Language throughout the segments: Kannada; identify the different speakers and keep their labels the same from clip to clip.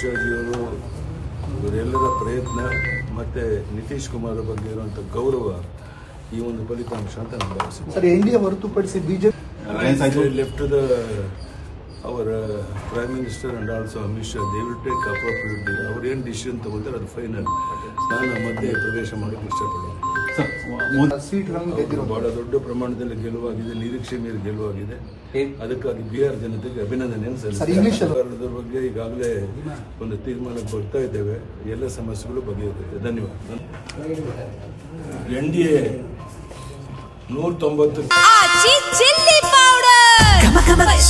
Speaker 1: ಶಾ ಜಿಯವರು ಇವರೆಲ್ಲರ ಪ್ರಯತ್ನ ಮತ್ತು ನಿತೀಶ್ ಕುಮಾರ್ ಬಗ್ಗೆ ಇರುವಂಥ ಗೌರವ ಈ ಒಂದು ಫಲಿತಾಂಶ ಅಂತ ನಾನು ಭಾವಿಸ್ತೀನಿ.
Speaker 2: ಸರ್, ಎನ್ಡಿಎ ಹೊರತುಪಡಿಸಿ ಬಿಜೆಪಿ
Speaker 1: ಲೆಫ್ಟ್ ದ ಅವರ prime minister and also Amit Shah they will take appropriate. ಅವ್ರು ಏನು ಡಿಸಿಷನ್ ತಗೊಳ್ತಾರೆ ಅದು ಫೈನಲ್. ನಾನು ಮಧ್ಯೆ ಪ್ರವೇಶ ಮಾಡೋಕ್ಕೆ ಇಷ್ಟಪಡೋದು. ಬಹಳ ದೊಡ್ಡ ಪ್ರಮಾಣದಲ್ಲಿ ಗೆಲುವಾಗಿದೆ, ನಿರೀಕ್ಷೆ ಮೀರಿ ಗೆಲುವಾಗಿದೆ. ಅದಕ್ಕಾಗಿ ಬಿಹಾರ್ ಜನತೆಗೆ ಅಭಿನಂದನೆಯನ್ನು ಸಲ್ಲಿಸುತ್ತೇನೆ. ಸರ್ಕಾರದ ಬಗ್ಗೆ ಈಗಾಗಲೇ ಒಂದು ತೀರ್ಮಾನಕ್ಕೆ ಬರ್ತಾ ಇದ್ದೇವೆ. ಎಲ್ಲ ಸಮಸ್ಯೆಗಳು ಬಗೆಹರಿಯುತ್ತವೆ. ಧನ್ಯವಾದ. ಎನ್ಡಿಎ 190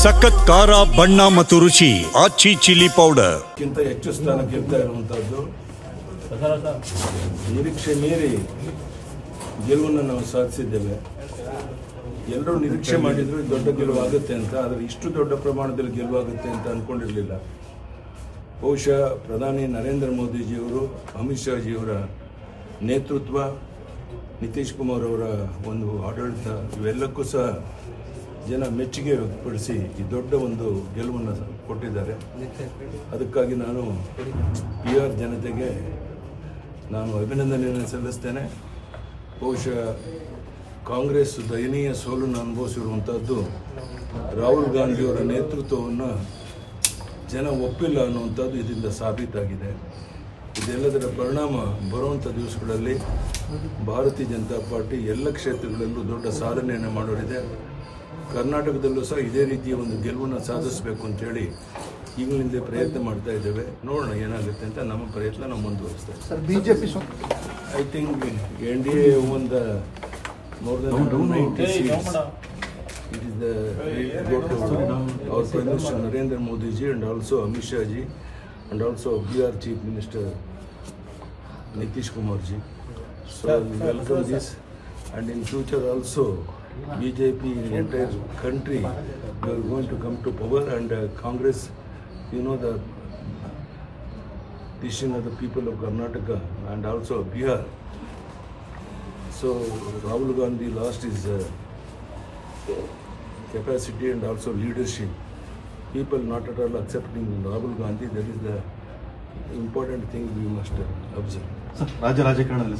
Speaker 3: ಸಖತ್ ಖಾರ, ಬಣ್ಣ ಮತ್ತು ರುಚಿ ಆಚಿ ಚಿಲ್ಲಿ ಪೌಡರ್
Speaker 1: ಗಿಂತ ಹೆಚ್ಚು ಸ್ಥಾನ ಗೆಲ್ತಾ ಇರುವಂತಹದ್ದು. ನಿರೀಕ್ಷೆ ಮೀರಿ ಗೆಲುವನ್ನು ನಾವು ಸಾಧಿಸಿದ್ದೇವೆ. ಎಲ್ಲರೂ ನಿರೀಕ್ಷೆ ಮಾಡಿದ್ರು ದೊಡ್ಡ ಗೆಲುವಾಗುತ್ತೆ ಅಂತ, ಆದರೆ ಇಷ್ಟು ದೊಡ್ಡ ಪ್ರಮಾಣದಲ್ಲಿ ಗೆಲುವಾಗುತ್ತೆ ಅಂತ ಅಂದ್ಕೊಂಡಿರಲಿಲ್ಲ. ಬಹುಶಃ ಪ್ರಧಾನಿ ನರೇಂದ್ರ ಮೋದಿಜಿಯವರು, ಅಮಿತ್ ಶಾ ಜಿಯವರ ನೇತೃತ್ವ, ನಿತೀಶ್ ಕುಮಾರ್ ಅವರ ಒಂದು ಆಡಳಿತ, ಇವೆಲ್ಲಕ್ಕೂ ಸಹ ಜನ ಮೆಚ್ಚುಗೆ ವ್ಯಕ್ತಪಡಿಸಿ ಈ ದೊಡ್ಡ ಒಂದು ಗೆಲುವನ್ನು ಕೊಟ್ಟಿದ್ದಾರೆ. ಅದಕ್ಕಾಗಿ ನಾನು ಬಿಹಾರ್ ಜನತೆಗೆ ನಾನು ಅಭಿನಂದನೆಯನ್ನು ಸಲ್ಲಿಸ್ತೇನೆ. ಬಹುಶಃ ಕಾಂಗ್ರೆಸ್ ದಯನೀಯ ಸೋಲನ್ನು ಅನುಭವಿಸಿರುವಂಥದ್ದು ರಾಹುಲ್ ಗಾಂಧಿಯವರ ನೇತೃತ್ವವನ್ನು ಜನ ಒಪ್ಪಿಲ್ಲ ಅನ್ನುವಂಥದ್ದು ಇದರಿಂದ ಸಾಬೀತಾಗಿದೆ. ಇದೆಲ್ಲದರ ಪರಿಣಾಮ ಬರುವಂಥ ದಿವಸಗಳಲ್ಲಿ ಭಾರತೀಯ ಜನತಾ ಪಾರ್ಟಿ ಎಲ್ಲ ಕ್ಷೇತ್ರಗಳಲ್ಲೂ ದೊಡ್ಡ ಸಾಧನೆಯನ್ನು ಮಾಡೋರಿದೆ. ಕರ್ನಾಟಕದಲ್ಲೂ ಸಹ ಇದೇ ರೀತಿಯ ಒಂದು ಗೆಲುವನ್ನು ಸಾಧಿಸಬೇಕು ಅಂತೇಳಿ ಈಗಲಿಂದ ಪ್ರಯತ್ನ ಮಾಡ್ತಾ ಇದ್ದೇವೆ. ನೋಡೋಣ ಏನಾಗುತ್ತೆ ಅಂತ. ನಮ್ಮ ಪ್ರಯತ್ನ ನಾವು ಮುಂದುವರಿಸ್ತೇವೆ.
Speaker 2: BJP
Speaker 1: I think NDA won the more than 90 seats. It is the go to our Prime Minister Narendra Modi ji and also Amit Shah ji and also Bihar Chief Minister Nitish Kumar ji. So we welcome this, and in future also BJP in the entire country we are going to come to power, and Congress, you know, the decision of the people of Karnataka and also Bihar. So Rahul Gandhi lost his capacity and also leadership. People not at all accepting Rahul Gandhi. That is the important thing we must observe.
Speaker 4: ರಾಜ್ಯ ರಾಜಕಾರಣದಲ್ಲಿ